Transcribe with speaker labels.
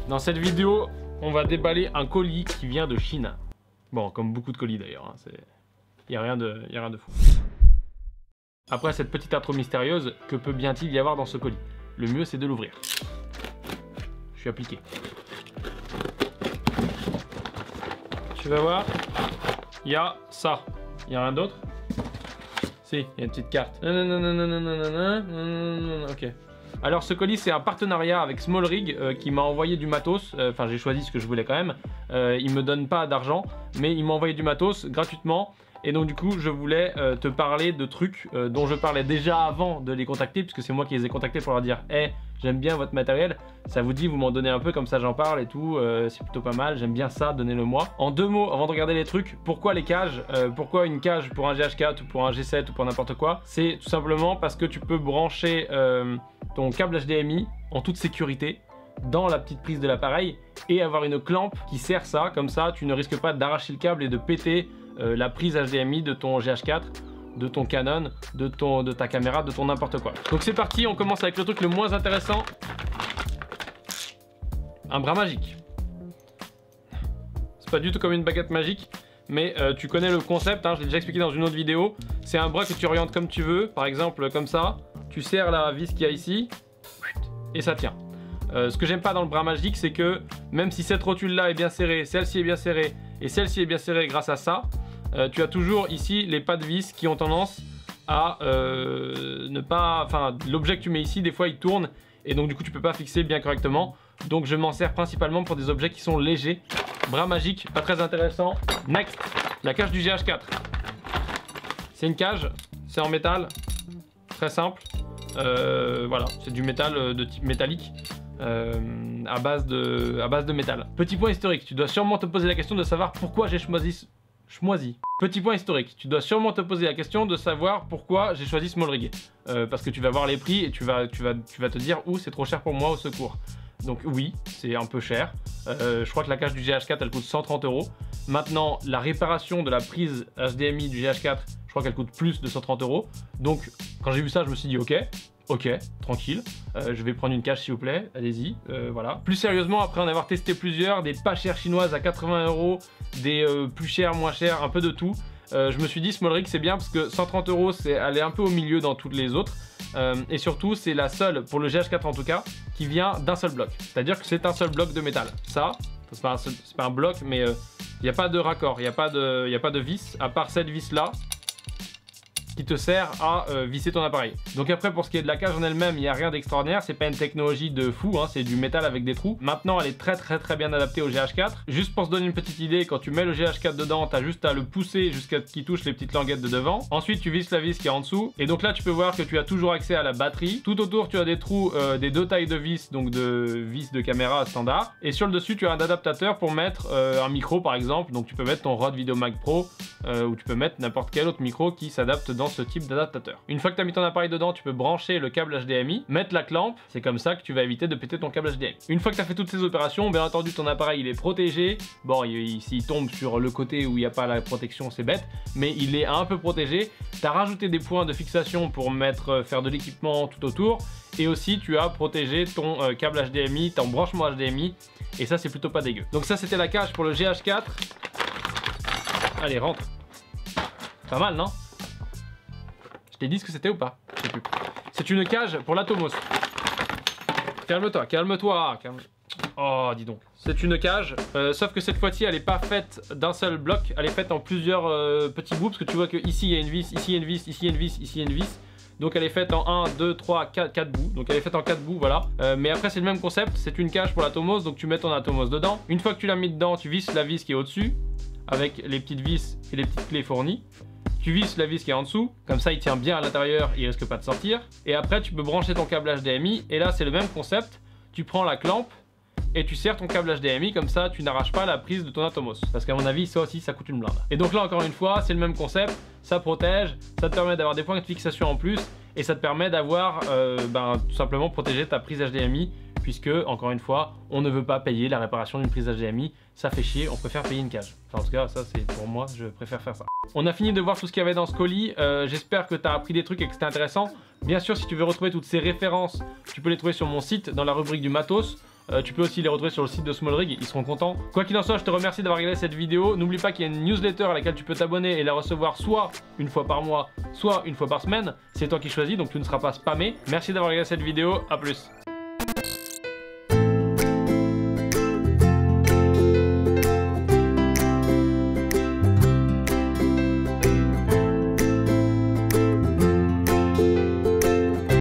Speaker 1: Dans cette vidéo, on va déballer un colis qui vient de Chine. Bon, comme beaucoup de colis d'ailleurs, hein, il n'y a rien de fou. Après cette petite intro mystérieuse, que peut bien-il y avoir dans ce colis? Le mieux c'est de l'ouvrir. Je suis appliqué. Tu vas voir, il y a ça. Il n'y a rien d'autre? Si, il y a une petite carte. Ok. Alors ce colis c'est un partenariat avec Small Rig qui m'a envoyé du matos, enfin j'ai choisi ce que je voulais quand même, il me donne pas d'argent mais il m'a envoyé du matos gratuitement et donc du coup je voulais te parler de trucs dont je parlais déjà avant de les contacter puisque c'est moi qui les ai contactés pour leur dire hey, j'aime bien votre matériel, ça vous dit vous m'en donnez un peu comme ça j'en parle et tout, c'est plutôt pas mal, j'aime bien ça, donnez-le moi. En deux mots avant de regarder les trucs, pourquoi les cages, pourquoi une cage pour un GH4 ou pour un G7 ou pour n'importe quoi? C'est tout simplement parce que tu peux brancher ton câble HDMI en toute sécurité dans la petite prise de l'appareil et avoir une clampe qui sert ça, comme ça tu ne risques pas d'arracher le câble et de péter la prise HDMI de ton GH4, de ton Canon, de ta caméra, de ton n'importe quoi. Donc c'est parti, on commence avec le truc le moins intéressant. Un bras magique. C'est pas du tout comme une baguette magique, mais tu connais le concept, hein, je l'ai déjà expliqué dans une autre vidéo. C'est un bras que tu orientes comme tu veux, par exemple comme ça. Tu serres la vis qu'il y a ici et ça tient. Ce que j'aime pas dans le bras magique, c'est que même si cette rotule là est bien serrée, celle-ci est bien serrée et celle-ci est bien serrée grâce à ça, tu as toujours ici les pas de vis qui ont tendance à ne pas... Enfin, l'objet que tu mets ici, des fois il tourne et donc du coup tu peux pas fixer bien correctement. Donc je m'en sers principalement pour des objets qui sont légers. Bras magique, pas très intéressant. Next, la cage du GH4. C'est une cage, c'est en métal, très simple. Voilà, c'est du métal de type métallique à base de métal. Petit point historique, tu dois sûrement te poser la question de savoir pourquoi j'ai choisi... Petit point historique, tu dois sûrement te poser la question de savoir pourquoi j'ai choisi Small Rig. Parce que tu vas voir les prix et tu vas te dire c'est trop cher pour moi, au secours. Donc oui, c'est un peu cher. Je crois que la cage du GH4 elle coûte 130 €. Maintenant, la réparation de la prise HDMI du GH4, je crois qu'elle coûte plus de 130 €. Donc quand j'ai vu ça, je me suis dit ok, tranquille, je vais prendre une cage s'il vous plaît, allez-y, voilà. Plus sérieusement, après en avoir testé plusieurs, des pas chères chinoises à 80 €, des plus chères, moins chères, un peu de tout, je me suis dit Small Rig c'est bien parce que 130 €, elle est un peu au milieu dans toutes les autres, et surtout c'est la seule, pour le GH4 en tout cas, qui vient d'un seul bloc, c'est-à-dire que c'est un seul bloc de métal. Ça, c'est pas un bloc, mais il n'y a pas de raccord, il n'y a pas de vis, à part cette vis là, qui te sert à visser ton appareil. Donc après pour ce qui est de la cage en elle-même, il n'y a rien d'extraordinaire, c'est pas une technologie de fou, hein, c'est du métal avec des trous. Maintenant elle est très bien adaptée au GH4. Juste pour se donner une petite idée, quand tu mets le GH4 dedans, tu as juste à le pousser jusqu'à ce qu'il touche les petites languettes de devant. Ensuite tu visses la vis qui est en dessous, et donc là tu peux voir que tu as toujours accès à la batterie. Tout autour tu as des trous, des deux tailles de vis, donc de vis de caméra standard. Et sur le dessus tu as un adaptateur pour mettre un micro par exemple, donc tu peux mettre ton Rode VideoMac Pro, ou tu peux mettre n'importe quel autre micro qui s'adapte dans ce type d'adaptateur. Une fois que tu as mis ton appareil dedans, tu peux brancher le câble HDMI, mettre la clampe, c'est comme ça que tu vas éviter de péter ton câble HDMI. Une fois que tu as fait toutes ces opérations, bien entendu ton appareil il est protégé. Bon, s'il tombe sur le côté où il n'y a pas la protection, c'est bête, mais il est un peu protégé. Tu as rajouté des points de fixation pour faire de l'équipement tout autour, et aussi tu as protégé ton câble HDMI, ton branchement HDMI, et ça c'est plutôt pas dégueu. Donc ça c'était la cage pour le GH4. Allez, rentre. Pas mal, non? Je t'ai dit ce que c'était ou pas? Je sais plus. C'est une cage pour l'Atomos. Calme-toi, calme-toi. Oh, dis donc. C'est une cage, sauf que cette fois-ci, elle n'est pas faite d'un seul bloc. Elle est faite en plusieurs petits bouts, parce que tu vois que ici, il y a une vis, ici, il y a une vis, ici, il y a une vis, ici, il y a une vis. Donc elle est faite en 1, 2, 3, 4 bouts. Donc elle est faite en 4 bouts, voilà. Mais après, c'est le même concept. C'est une cage pour l'Atomos, donc tu mets ton Atomos dedans. Une fois que tu l'as mis dedans, tu visses la vis qui est au-dessus, avec les petites vis et les petites clés fournies. Tu visses la vis qui est en dessous, comme ça il tient bien à l'intérieur, il risque pas de sortir. Et après tu peux brancher ton câble HDMI, et là c'est le même concept. Tu prends la clampe et tu serres ton câble HDMI, comme ça tu n'arraches pas la prise de ton Atomos. Parce qu'à mon avis ça aussi ça coûte une blinde. Et donc là encore une fois c'est le même concept, ça protège, ça te permet d'avoir des points de fixation en plus, et ça te permet d'avoir tout simplement protégé ta prise HDMI, puisque encore une fois on ne veut pas payer la réparation d'une prise HDMI, ça fait chier, on préfère payer une cage. Enfin en tout cas ça c'est pour moi, je préfère faire ça. On a fini de voir tout ce qu'il y avait dans ce colis, j'espère que tu as appris des trucs et que c'était intéressant. Bien sûr si tu veux retrouver toutes ces références, tu peux les trouver sur mon site dans la rubrique du matos. Tu peux aussi les retrouver sur le site de Small Rig, ils seront contents. Quoi qu'il en soit, je te remercie d'avoir regardé cette vidéo. N'oublie pas qu'il y a une newsletter à laquelle tu peux t'abonner et la recevoir soit une fois par mois, soit une fois par semaine. C'est toi qui choisis, donc tu ne seras pas spammé. Merci d'avoir regardé cette vidéo, à plus.